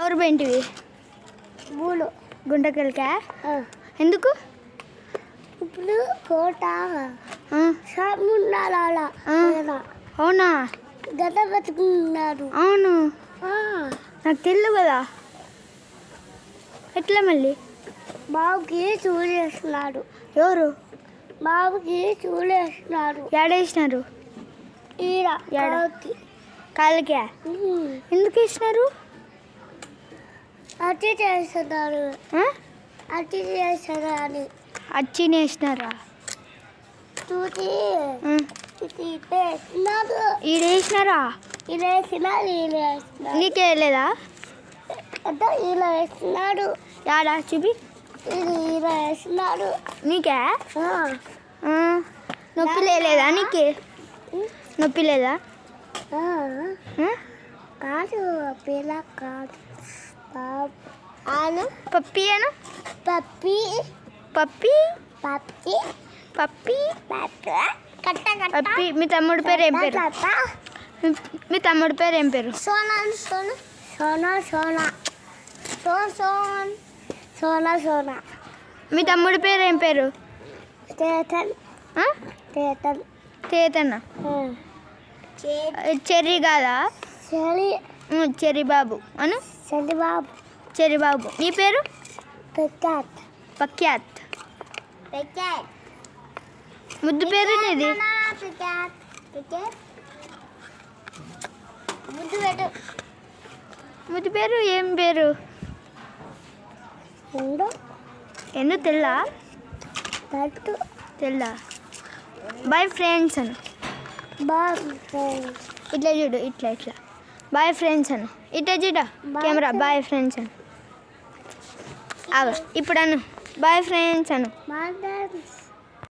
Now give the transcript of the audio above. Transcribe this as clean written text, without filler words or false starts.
ఎవరు పెంటివి పూలు గుంటకెళ్ళకా ఎందుకు ఇప్పుడు కోట ఉండాలి అవునా గత బతుకున్నారు. అవును నాకు తెలియదు కదా. ఎట్లా మళ్ళీ బాబుకి చూడేస్తున్నాడు. ఎవరు బాబుకి చూడేస్తున్నారు. ఏడేసినారు ఈడ కాళ్ళకే ఎందుకు వేసినారు? అట్టి చేస్తున్నారు. అట్టి చేస్తున్నారు. అచ్చిని వేసినారా? చూసి ఈడేసినారా? ఈడేసినారు. నీకే వెళ్ళేదా? అంటే ఇలా వేస్తున్నాడు. యాడా చూపి. ఇది ఇలా వేస్తున్నాడు. నీకే నొప్పి లేదా? నీకే నొప్పి లేదా? కాదు పిల్ల కాదు. పప్పి అను. పప్పి పప్పి పప్పి పప్పి కట్ట పప్పి. మీ తమ్ముడి పేరు ఏం పేరు? మీ తమ్ముడి పేరు ఏం పేరు? సోనా సోనా సోనా సోనా సోనా సోనా సోనా. మీ తమ్ముడి పేరు ఏం పేరు? చేతన్ చేతన్ చేతన్న. చెర్రీ కాదా? చెరి చెర్రీ బాబు అను. చెరి బాబు. చెర్రీ బాబు. నీ పేరు? పెక్కాత్. పక్యాత్. పెక్కాత్. ముద్దు పేరు నీది? పెక్కాత్. పెక్కాత్. ముద్దు పెట్టు. ముద్దు పేరు ఏం పేరు? ఎందు తెల్లా? పెట్టు. తెల్లా. బాయ్ ఫ్రెండ్స్ అను. Boy friends. ఇట్లా చూడు. ఇట్లా ఇట్లా బాయ్ ఫ్రెండ్స్ అను. ఇట్లా చూడ కెమెరా. బాయ్ ఫ్రెండ్స్ అను. ఇప్పుడు అను బాయ్ ఫ్రెండ్స్ అను. Boy friends.